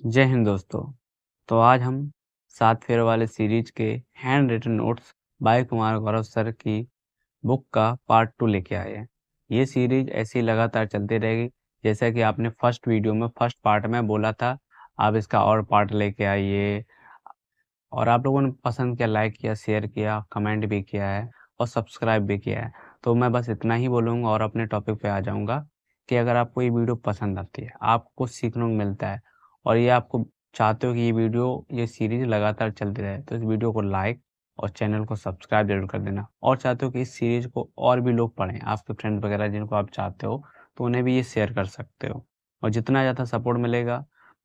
जय हिंद दोस्तों। तो आज हम 7 फेर वाले सीरीज के handwritten notes by Kumar Gaurav sir की बुक का पार्ट 2 लेके आए हैं। ये सीरीज ऐसी लगातार चलती रहेगी। जैसा कि आपने फर्स्ट वीडियो में फर्स्ट पार्ट में बोला था, आप इसका और पार्ट लेके आइए, और आप लोगों ने पसंद किया, लाइक किया, शेयर किया, कमेंट भी किया है और सब्सक्राइब भी किया है। तो मैं बस इतना ही बोलूँगा और अपने टॉपिक पे आ जाऊँगा कि अगर आपको ये वीडियो पसंद आती है, आपको सीखने को मिलता है और ये आपको चाहते हो कि ये सीरीज़ लगातार चलती रहे, तो इस वीडियो को लाइक और चैनल को सब्सक्राइब ज़रूर कर देना। और चाहते हो कि इस सीरीज़ को और भी लोग पढ़ें, आपके फ्रेंड वगैरह जिनको आप चाहते हो, तो उन्हें भी ये शेयर कर सकते हो। और जितना ज़्यादा सपोर्ट मिलेगा,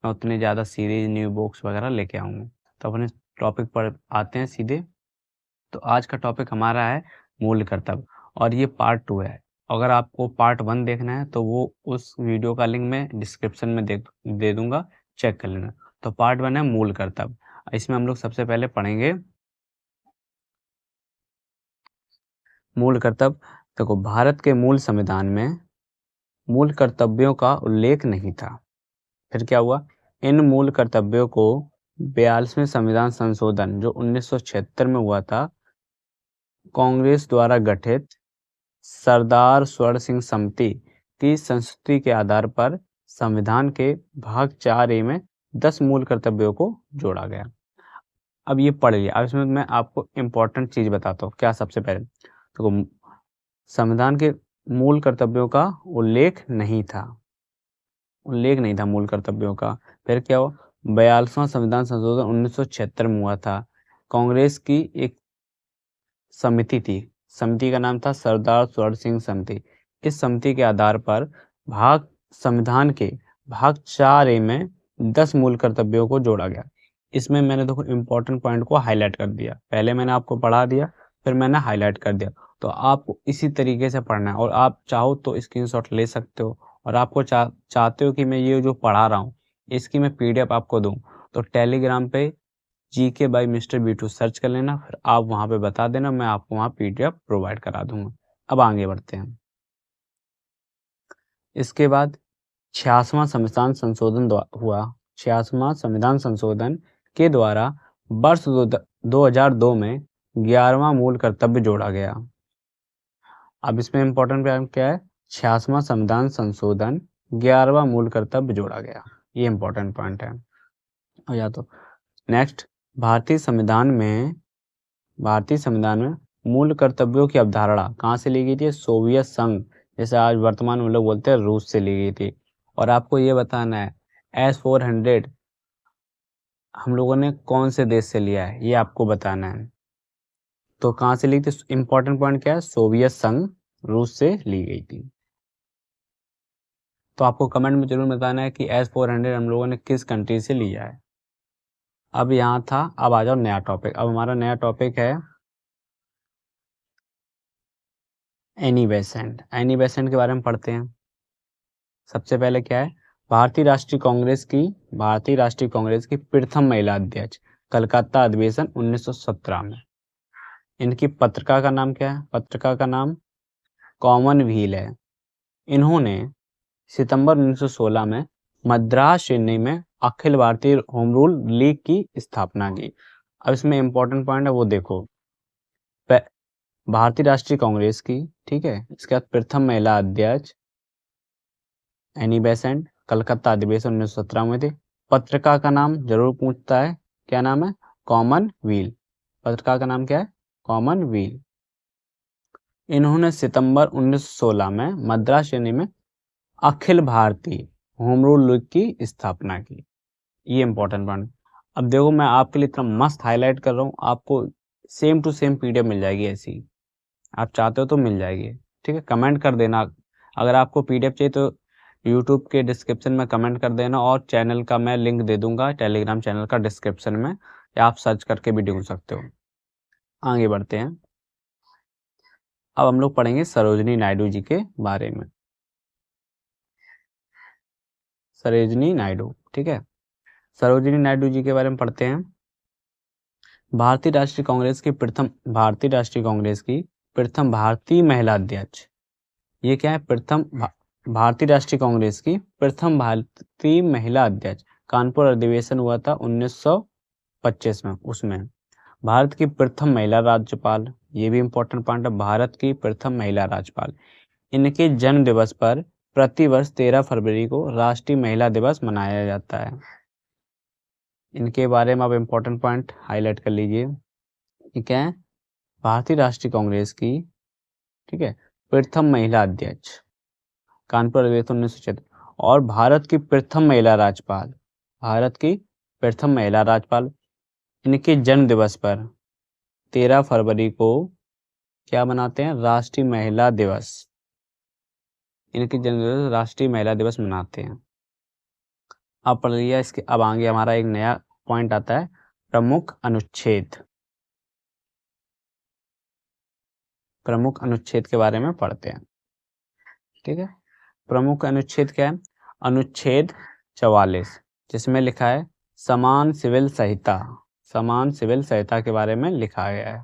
मैं उतनी ज़्यादा सीरीज़, न्यू बुक्स वगैरह लेके आऊँगा। तो अपने टॉपिक पर आते हैं सीधे। तो आज का टॉपिक हमारा है मूल कर्तव्य, और ये पार्ट 2 है। अगर आपको पार्ट 1 देखना है तो वो उस वीडियो का लिंक मैं डिस्क्रिप्शन में दे दूंगा, चेक कर लेना। तो पार्ट 1 है मूल कर्तव्य। इसमें हम लोग सबसे पहले पढ़ेंगे मूल कर्तव्य। देखो, भारत के मूल संविधान में मूल कर्तव्यों का उल्लेख नहीं था। फिर क्या हुआ? इन मूल कर्तव्यों को 42वें संविधान संशोधन जो 1976 में हुआ था, कांग्रेस द्वारा गठित सरदार स्वर्ण सिंह समिति की संस्तुति के आधार पर संविधान के भाग 4A में 10 मूल कर्तव्यों को जोड़ा गया। अब ये पढ़ लिया। अब इसमें मैं आपको इम्पोर्टेंट चीज बताता हूँ। क्या? सबसे पहले तो संविधान के मूल कर्तव्यों का उल्लेख नहीं था मूल कर्तव्यों का। फिर क्या हुआ? 42वां संविधान संशोधन 1976 में हुआ था। कांग्रेस की एक समिति थी, समिति का नाम था सरदार स्वर्ण सिंह समिति। इस समिति के आधार पर संविधान के भाग 4A में 10 मूल कर्तव्यों को जोड़ा गया। इसमें मैंने देखो इम्पोर्टेंट पॉइंट को हाईलाइट कर दिया। पहले मैंने आपको पढ़ा दिया, फिर मैंने हाईलाइट कर दिया। तो आपको इसी तरीके से पढ़ना है, और आप चाहो तो स्क्रीनशॉट ले सकते हो। और आपको चाहते हो कि मैं ये जो पढ़ा रहा हूँ इसकी मैं PDF आपको दूं, तो टेलीग्राम पे GK by mister B2 search कर लेना, फिर आप वहां पे बता देना, मैं आपको वहां PDF प्रोवाइड करा दूंगा। अब आगे बढ़ते हैं। इसके बाद 86वां संविधान संशोधन हुआ। 86वां संविधान संशोधन के द्वारा वर्ष 2002 में 11वां मूल कर्तव्य जोड़ा गया। अब इसमें इम्पोर्टेंट क्या है? 86वां संविधान संशोधन 11वां मूल कर्तव्य जोड़ा गया। ये इम्पोर्टेंट पॉइंट है। और या तो नेक्स्ट, भारतीय संविधान में मूल कर्तव्यों की अवधारणा कहाँ से ली गई थी? सोवियत संघ, जैसे आज वर्तमान में लोग बोलते हैं, रूस से ली गई थी। और आपको ये बताना है S-400 हम लोगों ने कौन से देश से लिया है, ये आपको बताना है। तो कहाँ से ली थी? इंपॉर्टेंट पॉइंट क्या है? सोवियत संघ, रूस से ली गई थी। तो आपको कमेंट में जरूर बताना है कि S-400 हम लोगों ने किस कंट्री से लिया है। अब यहाँ था, अब आ जाओ नया टॉपिक। अब हमारा नया टॉपिक है एनी बेसेंट। एनी बेसेंट के बारे में पढ़ते हैं। सबसे पहले क्या है? भारतीय राष्ट्रीय कांग्रेस की प्रथम महिला अध्यक्ष, कलकत्ता अधिवेशन 1917 में। इनकी पत्रिका का नाम क्या है? पत्रिका का नाम कॉमनवेल्थ है। इन्होंने सितंबर 1916 में मद्रास चेन्नई में Akhil Bharatiya home rule league की स्थापना की। अब इसमें इंपॉर्टेंट पॉइंट है वो देखो। भारतीय राष्ट्रीय कांग्रेस की, ठीक है, इसके बाद प्रथम महिला अध्यक्ष एनी बेसेंट, कलकत्ता अधिवेशन 1917 में थे। पत्रिका का नाम जरूर पूछता है, क्या नाम है? कॉमनवेल्थ। पत्रिका का नाम क्या है? कॉमनवेल्थ। इन्होंने सितंबर 1916 में मद्रास चेन्नई में Akhil Bharatiya home rule league की स्थापना की। ये इंपॉर्टेंट पॉइंट। अब देखो, मैं आपके लिए इतना मस्त हाईलाइट कर रहा हूँ, आपको सेम टू सेम PDF मिल जाएगी ऐसी। आप चाहते हो तो मिल जाएगी, ठीक है। कमेंट कर देना अगर आपको PDF चाहिए तो YouTube के डिस्क्रिप्शन में कमेंट कर देना, और चैनल का मैं लिंक दे दूंगा, टेलीग्राम चैनल का डिस्क्रिप्शन में, या आप सर्च करके भी ढूंढ सकते हो। आगे बढ़ते हैं। अब हम लोग पढ़ेंगे सरोजिनी नायडू जी के बारे में। सरोजिनी नायडू, ठीक है। सरोजिनी नायडू जी के बारे में पढ़ते हैं। भारतीय राष्ट्रीय कांग्रेस की प्रथम भारतीय महिला अध्यक्ष। ये क्या है? भारतीय राष्ट्रीय कांग्रेस की प्रथम भारतीय महिला अध्यक्ष कानपुर अधिवेशन हुआ था 1925 में, उसमें। भारत की प्रथम महिला राज्यपाल, ये भी इंपॉर्टेंट पॉइंट है, भारत की प्रथम महिला राज्यपाल। इनके जन्म दिवस पर प्रतिवर्ष 13 फरवरी को राष्ट्रीय महिला दिवस मनाया जाता है। इनके बारे में आप इंपॉर्टेंट पॉइंट हाईलाइट कर लीजिए। ठीक है, भारतीय राष्ट्रीय कांग्रेस की, ठीक है, प्रथम महिला अध्यक्ष, कानपुर अधिवेशन 1976, और भारत की प्रथम महिला राज्यपाल, भारत की प्रथम महिला राज्यपाल। इनके जन्म दिवस पर 13 फरवरी को क्या मनाते हैं? राष्ट्रीय महिला दिवस। इनके जन्म दिवस राष्ट्रीय महिला दिवस मनाते हैं। अब पढ़ लिया इसके, अब आगे हमारा एक नया पॉइंट आता है, प्रमुख अनुच्छेद। प्रमुख अनुच्छेद के बारे में पढ़ते हैं। ठीक है, प्रमुख अनुच्छेद क्या है? अनुच्छेद 44, जिसमें लिखा है समान सिविल संहिता। समान सिविल संहिता के बारे में लिखा गया है।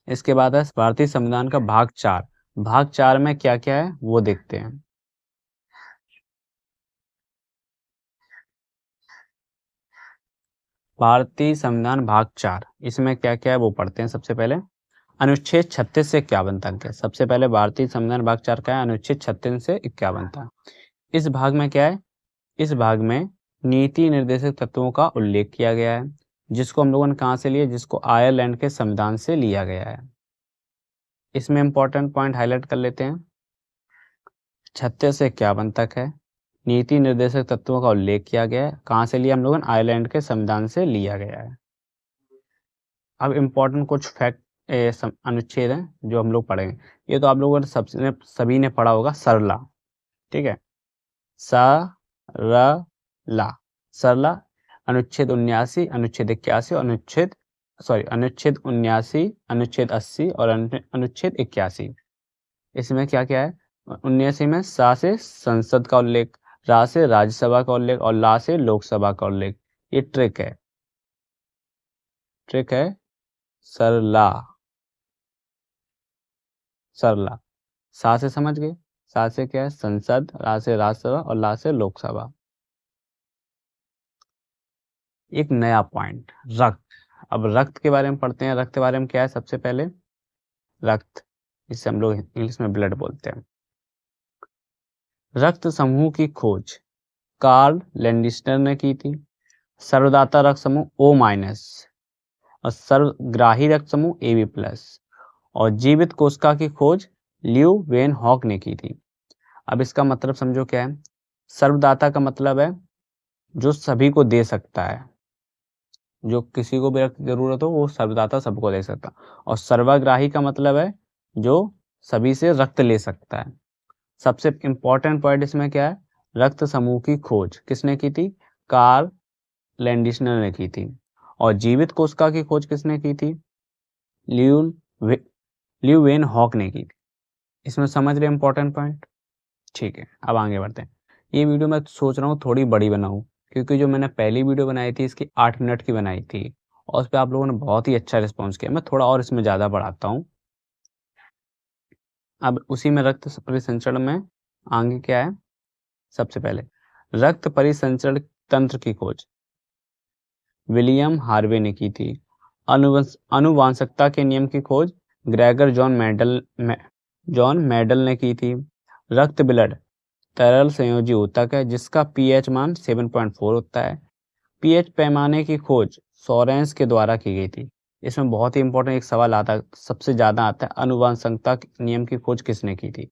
इसके बाद है भारतीय संविधान का भाग 4। भाग 4 में क्या क्या है वो देखते हैं। भारतीय संविधान भाग 4, इसमें क्या क्या है वो पढ़ते हैं। सबसे पहले अनुच्छेद 36 से 51 तक है। सबसे पहले भारतीय संविधान भाग 4 का है अनुच्छेद 36 से 51 तक। इस भाग में क्या है? इस भाग में नीति निर्देशक तत्वों का उल्लेख किया गया है, जिसको हम लोगों ने कहाँ से लिया? जिसको आयरलैंड के संविधान से लिया गया है। इसमें इंपॉर्टेंट पॉइंट हाईलाइट कर लेते हैं। 36 से 51 तक है, नीति निर्देशक तत्वों का उल्लेख किया गया है। कहाँ से लिया हम लोगों ने? आयरलैंड के संविधान से लिया गया है। अब इम्पोर्टेंट कुछ फैक्ट अनुच्छेद हैं जो हम लोग पढ़ेंगे। ये तो आप लोगों ने सभी ने पढ़ा होगा, सरला। ठीक है, सरला, सरला। अनुच्छेद 79, अनुच्छेद 81 और अनुच्छेद 79, अनुच्छेद 80 और अनुच्छेद 81। इसमें क्या क्या है? 79 में सा से संसद का उल्लेख, रा से राज्यसभा का उल्लेख और ला से लोकसभा का उल्लेख। ये ट्रिक है, ट्रिक है, सरला, सरला। सा से समझ गए? सा से क्या है? संसद, रा से राज्यसभा और ला से लोकसभा। एक नया पॉइंट, रक्त। अब रक्त के बारे में पढ़ते हैं। रक्त के बारे में क्या है? सबसे पहले रक्त, जिसे हम लोग इंग्लिश में ब्लड बोलते हैं। रक्त समूह की खोज कार्ल लैंडिस्टर ने की थी। सर्वदाता रक्त समूह O- और सर्वग्राही रक्त समूह AB+, और जीवित कोशिका की खोज ल्यू वेन हॉक ने की थी। अब इसका मतलब समझो क्या है? सर्वदाता का मतलब है जो सभी को दे सकता है, जो किसी को भी रक्त की जरूरत हो वो सर्वदाता सबको दे सकता है। और सर्वग्राही का मतलब है जो सभी से रक्त ले सकता है। सबसे इंपॉर्टेंट पॉइंट इसमें क्या है? रक्त समूह की खोज किसने की थी? कार्ल लैंडिस्टर ने की थी। और जीवित कोशिका की खोज किसने की थी? ल्यू वेन हॉक ने की थी। इसमें समझ रहे इंपॉर्टेंट पॉइंट? ठीक है, अब आगे बढ़ते हैं। ये वीडियो मैं सोच रहा हूँ थोड़ी बड़ी बनाऊं, क्योंकि जो मैंने पहली वीडियो बनाई थी इसकी 8 मिनट की बनाई थी, और उस पर आप लोगों ने बहुत ही अच्छा रिस्पॉन्स किया। मैं थोड़ा और इसमें ज़्यादा बढ़ाता हूँ। अब उसी में रक्त परिसंचरण में आगे क्या है? सबसे पहले रक्त परिसंचरण तंत्र की खोज विलियम हार्वे ने की थी। अनुवांशिकता के नियम की खोज ग्रेगर जॉन मेडल ने की थी। रक्त ब्लड तरल संयोजी ऊतक है जिसका पीएच मान 7.4 होता है। पीएच पैमाने की खोज सोरेंस के द्वारा की गई थी। इसमें बहुत ही इंपॉर्टेंट एक सवाल आता है, सबसे ज्यादा आता है, अनुवांशिकता नियम की खोज किसने की थी?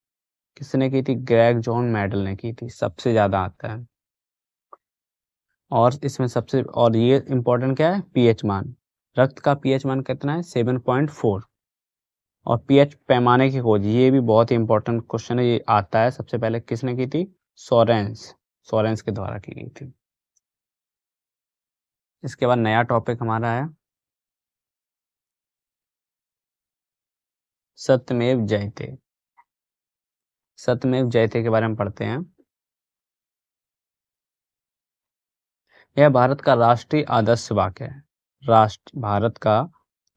किसने की थी? ग्रेग जॉन मेडल ने की थी, सबसे ज्यादा आता है। और इसमें सबसे, और ये इंपॉर्टेंट क्या है? पीएच मान। रक्त का पीएच मान कितना है? 7.4। और पीएच पैमाने की खोज, ये भी बहुत ही इंपॉर्टेंट क्वेश्चन है, ये आता है। सबसे पहले किसने की थी? सोरेंस के द्वारा की गई थी। इसके बाद नया टॉपिक हमारा है सत्यमेव जयते। सत्यमेव जयते के बारे में पढ़ते हैं। यह भारत का राष्ट्रीय आदर्श वाक्य है। भारत का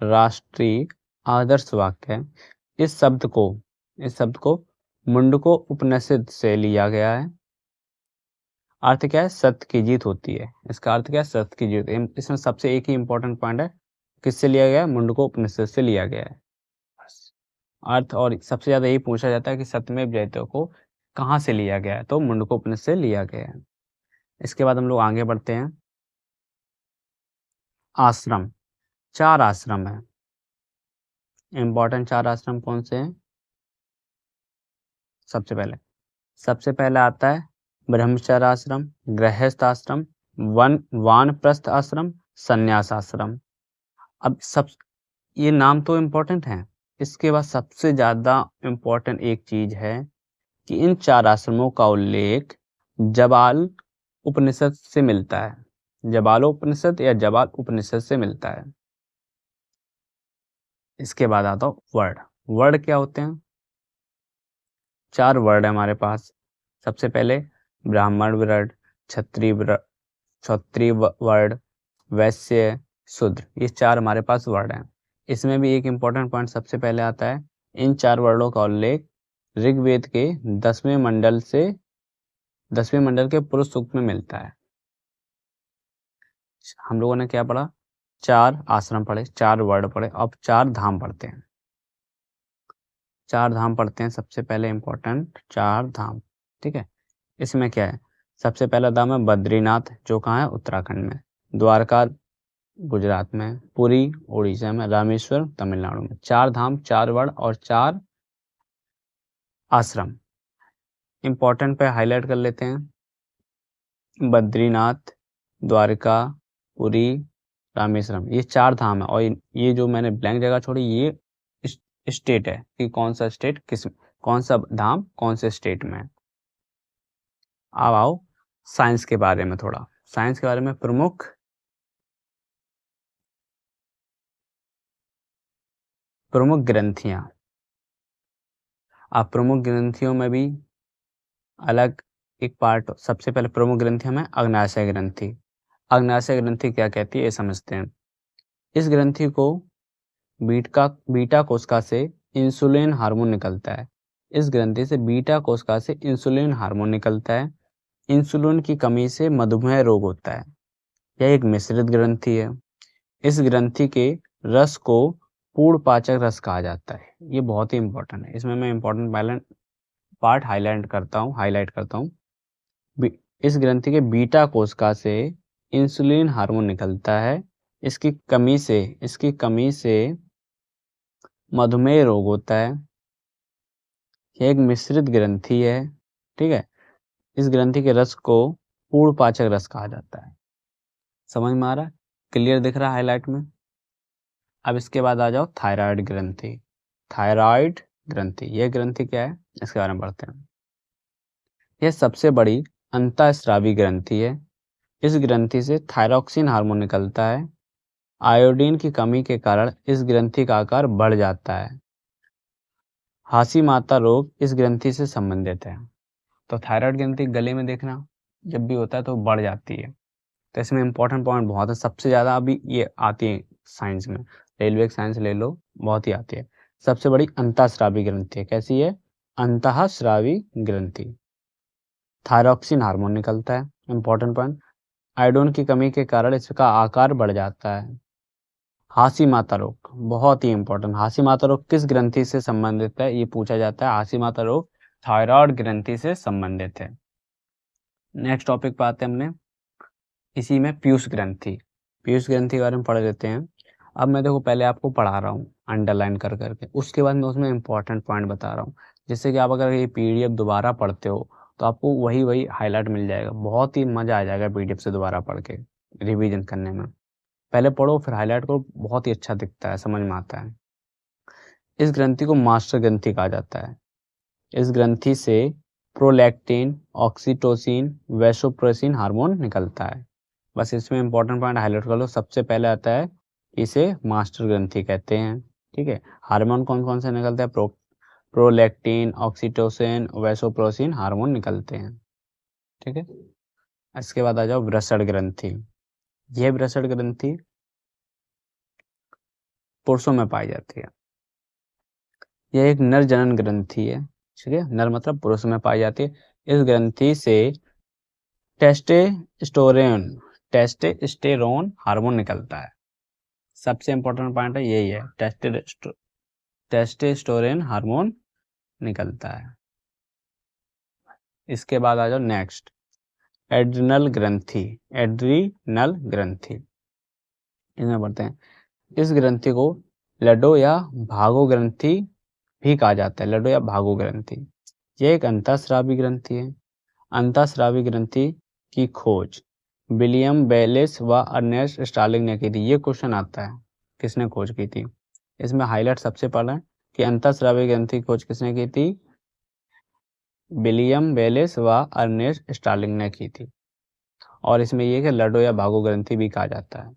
राष्ट्रीय आदर्श वाक्य है। इस शब्द को मुंडको उपनिषद से लिया गया है। अर्थ क्या है, सत्य की जीत होती है। इसका अर्थ क्या है, सत्य की जीत। इसमें सबसे एक ही इंपॉर्टेंट पॉइंट है, किससे लिया गया है, मुंडकोपनिषद से लिया गया है अर्थ। और सबसे ज्यादा यही पूछा जाता है कि सत्यमेव जयते को कहाँ से लिया गया है, तो मुंडकोपनिषद से लिया गया है। इसके बाद हम लोग आगे बढ़ते हैं। आश्रम, 4 आश्रम है। इंपॉर्टेंट 4 आश्रम कौन से हैं? सबसे पहले आता है ब्रह्मचर्य आश्रम, गृहस्थ आश्रम, वानप्रस्थ आश्रम, संन्यास आश्रम। अब सब ये नाम तो इम्पोर्टेंट हैं। इसके बाद सबसे ज्यादा इम्पोर्टेंट एक चीज है कि इन 4 आश्रमों का उल्लेख जबाल उपनिषद से मिलता है। जबालोपनिषद या जबाल उपनिषद से मिलता है। इसके बाद आता हूँ वर्ड। वर्ड क्या होते हैं? 4 वर्ड है हमारे पास। सबसे पहले ब्राह्मण वर्ड, क्षत्रिय वर्ड, वैश्य, शूद्र। ये 4 हमारे पास वर्ड हैं। इसमें भी एक इंपॉर्टेंट पॉइंट सबसे पहले आता है, इन 4 वर्डों का उल्लेख ऋग्वेद के 10वें मंडल के पुरुष सूक्त में मिलता है। हम लोगों ने क्या पढ़ा? 4 आश्रम पढ़े, 4 वर्ड पढ़े, अब 4 धाम पढ़ते हैं। 4 धाम पढ़ते हैं। सबसे पहले इंपॉर्टेंट 4 धाम, ठीक है। इसमें क्या है, सबसे पहला धाम है बद्रीनाथ, जो कहाँ है, उत्तराखंड में। द्वारका गुजरात में, पुरी उड़ीसा में, रामेश्वर तमिलनाडु में। 4 धाम, 4 वर्ड और 4 आश्रम। इंपॉर्टेंट पे हाईलाइट कर लेते हैं। बद्रीनाथ, द्वारका, पुरी, रामेश्वरम, ये 4 धाम है। और ये जो मैंने ब्लैंक जगह छोड़ी, ये स्टेट है कि कौन सा स्टेट कौन सा धाम कौन से स्टेट में है। अब आओ साइंस के बारे में थोड़ा। साइंस के बारे में प्रमुख ग्रंथियां। अब प्रमुख ग्रंथियों में भी अलग एक पार्ट। सबसे पहले प्रमुख ग्रंथि में अग्नाशय ग्रंथि। अग्नाशय ग्रंथि क्या कहती है, ये समझते हैं। इस ग्रंथि को बीटा कोशिका से इंसुलिन हार्मोन निकलता है। इस ग्रंथि से बीटा कोशिका से इंसुलिन हार्मोन निकलता है। इंसुलिन की कमी से मधुमेह रोग होता है। यह एक मिश्रित ग्रंथि है। इस ग्रंथि के रस को पूर्ण पाचक रस कहा जाता है। ये बहुत ही इंपॉर्टेंट है। इसमें मैं इंपॉर्टेंट पार्ट हाईलाइट करता हूँ। इस ग्रंथि के बीटा कोशिका से इंसुलिन हार्मोन निकलता है। इसकी कमी से मधुमेह रोग होता है। यह एक मिश्रित ग्रंथि है, ठीक है। इस ग्रंथि के रस को पूर्ण पाचक रस कहा जाता है। समझ में आ रहा है? क्लियर दिख रहा है हाईलाइट में? अब इसके बाद आ जाओ थायराइड ग्रंथि। थायराइड ग्रंथि, यह ग्रंथि क्या है, इसके बारे में पढ़ते हैं। यह सबसे बड़ी अंतःस्रावी ग्रंथि है। इस ग्रंथि से थायरॉक्सिन हार्मोन निकलता है। आयोडीन की कमी के कारण इस ग्रंथि का आकार बढ़ जाता है। हासी माता रोग इस ग्रंथि से संबंधित है। तो थायराइड ग्रंथि गले में देखना जब भी होता है तो बढ़ जाती है। तो इसमें इंपॉर्टेंट पॉइंट बहुत है। सबसे ज्यादा अभी ये आती है साइंस में, रेलवे साइंस ले लो, बहुत ही आती है। सबसे बड़ी अंतःस्रावी ग्रंथि है। कैसी है? अंतःस्रावी ग्रंथि। थायरॉक्सिन हार्मोन निकलता है। इंपॉर्टेंट पॉइंट, आयोडीन की कमी के कारण इसका आकार बढ़ जाता है। हासी माता रोग बहुत ही इंपॉर्टेंट। हासी माता रोग किस ग्रंथि से संबंधित है, ये पूछा जाता है। हासी माता रोग थायराइड ग्रंथि से संबंधित है। नेक्स्ट टॉपिक पे आते हैं हमने, इसी में पीयूष ग्रंथि। पीयूष ग्रंथि के बारे में पढ़ लेते हैं। अब मैं देखो पहले आपको पढ़ा रहा हूँ अंडरलाइन कर करके, उसके बाद मैं उसमें इंपॉर्टेंट पॉइंट बता रहा हूँ, जिससे कि आप अगर ये पीडीएफ दोबारा पढ़ते हो तो आपको वही हाईलाइट मिल जाएगा। बहुत ही मजा आ जाएगा पीडीएफ से दोबारा पढ़ के रिवीजन करने में। पहले पढ़ो फिर हाईलाइट करो, बहुत ही अच्छा दिखता है, समझ में आता है। इस ग्रंथि को मास्टर ग्रंथि कहा जाता है। इस ग्रंथि से प्रोलैक्टिन, ऑक्सीटोसिन, वैसोप्रेसिन हार्मोन निकलता है। बस इसमें इंपॉर्टेंट पॉइंट हाईलाइट कर लो। सबसे पहले आता है, इसे मास्टर ग्रंथि कहते हैं, ठीक है। हार्मोन कौन कौन से निकलते हैं? प्रोलैक्टिन, ऑक्सीटोसिन, वैसोप्रेसिन हार्मोन निकलते हैं, ठीक है। इसके बाद आ जाओ वृषण ग्रंथि। यह वृषण ग्रंथि पुरुषों में पाई जाती है। यह एक नर जनन ग्रंथि है, ठीक है। नर मतलब पुरुष में पाई जाती है। इस ग्रंथि से टेस्टेस्टेरोन हार्मोन निकलता है। सबसे इंपॉर्टेंट पॉइंट है यही है, टेस्टेस्टोरेन हार्मोन निकलता है। इसके बाद आ जाओ नेक्स्ट, एड्रिनल ग्रंथि। एड्रिनल ग्रंथि इसमें पढ़ते हैं। इस ग्रंथि को लडो या भागो ग्रंथि भी कहा जाता है। लडो या भागो ग्रंथि यह एक अंतःस्रावी ग्रंथि है। अंतःस्रावी ग्रंथि की खोज विलियम बेलिस व अर्नेस्ट स्टार्लिंग ने की थी। ये क्वेश्चन आता है, किसने खोज की थी। इसमें हाईलाइट सबसे पहला कि अंतःस्रावी ग्रंथि की खोज किसने की थी, विलियम बेलिस व अर्नेस्ट स्टार्लिंग ने की थी। और इसमें यह कि लडो या भागो ग्रंथि भी कहा जाता है।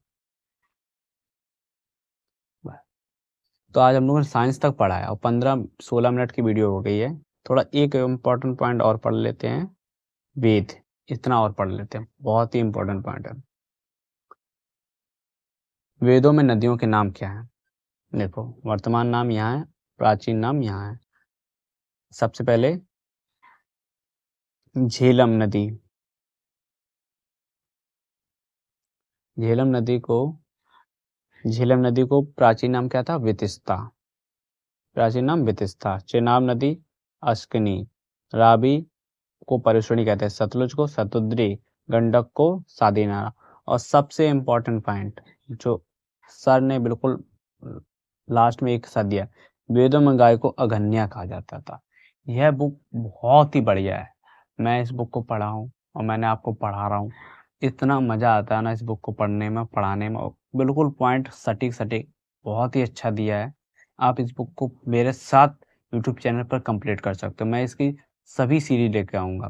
तो आज हम लोगों ने साइंस तक पढ़ा है और 15-16 मिनट की वीडियो हो गई है। थोड़ा एक इम्पोर्टेंट पॉइंट और पढ़ लेते हैं, वेद, इतना और पढ़ लेते हैं, बहुत ही इम्पोर्टेंट पॉइंट है। वेदों में नदियों के नाम क्या हैं। देखो, वर्तमान नाम यहाँ है, प्राचीन नाम यहाँ है। सबसे पहले झेलम नदी। झेलम नदी को प्राचीन नाम क्या था, वितिस्ता। प्राचीन नाम वितिस्ता। चेनाब नदी अश्कनी। रावी को परुष्णी कहते हैं। सतलुज को सतुद्री। गंडक को सादीनारा। और सबसे इम्पोर्टेंट पॉइंट जो सर ने बिल्कुल लास्ट में एक साथ दिया, वेदों में गाय को अगन्या कहा जाता था। यह बुक बहुत ही बढ़िया है। मैं इस बुक को पढ़ा हूँ और मैंने आपको पढ़ा रहा हूँ। इतना मज़ा आता है ना इस बुक को पढ़ने में, पढ़ाने में। बिल्कुल पॉइंट सटीक सटीक बहुत ही अच्छा दिया है। आप इस बुक को मेरे साथ यूट्यूब चैनल पर कंप्लीट कर सकते हो। मैं इसकी सभी सीरीज लेके आऊँगा।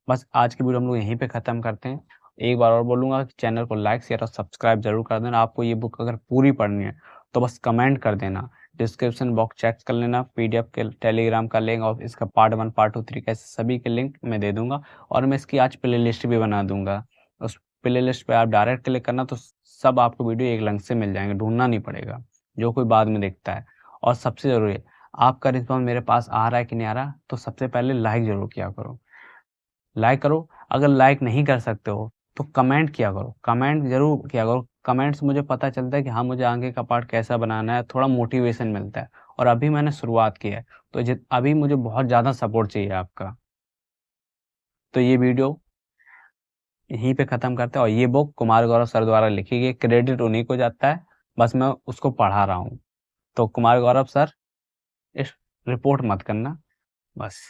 बस आज की वीडियो हम लोग यहीं पे ख़त्म करते हैं। एक बार और बोलूँगा कि चैनल को लाइक शेयर और सब्सक्राइब जरूर कर देना। आपको ये बुक अगर पूरी पढ़नी है तो बस कमेंट कर देना, डिस्क्रिप्शन बॉक्स चेक कर लेना, पीडीएफ के टेलीग्राम का लिंक और इसका पार्ट 1 पार्ट 2 3 कैसे सभी के लिंक मैं दे दूंगा। और मैं इसकी आज प्ले लिस्ट भी बना दूंगा। उस प्ले लिस्ट पर आप डायरेक्ट क्लिक करना तो सब आपको वीडियो एक लिंक से मिल जाएंगे, ढूंढना नहीं पड़ेगा जो कोई बाद में देखता है। और सबसे ज़रूरी है, आपका रिस्पॉन्स मेरे पास आ रहा है कि नहीं आ रहा, तो सबसे पहले लाइक ज़रूर किया करो। लाइक करो, अगर लाइक नहीं कर सकते हो तो कमेंट किया करो, कमेंट जरूर किया करो। कमेंट से मुझे पता चलता है कि हाँ, मुझे आगे का पार्ट कैसा बनाना है, थोड़ा मोटिवेशन मिलता है। और अभी मैंने शुरुआत की है तो अभी मुझे बहुत ज़्यादा सपोर्ट चाहिए आपका। तो ये वीडियो यहीं पे ख़त्म करते हैं। और ये बुक कुमार गौरव सर द्वारा लिखी गई, क्रेडिट उन्हीं को जाता है, बस मैं उसको पढ़ा रहा हूँ। तो कुमार गौरव सर, इस रिपोर्ट मत करना बस।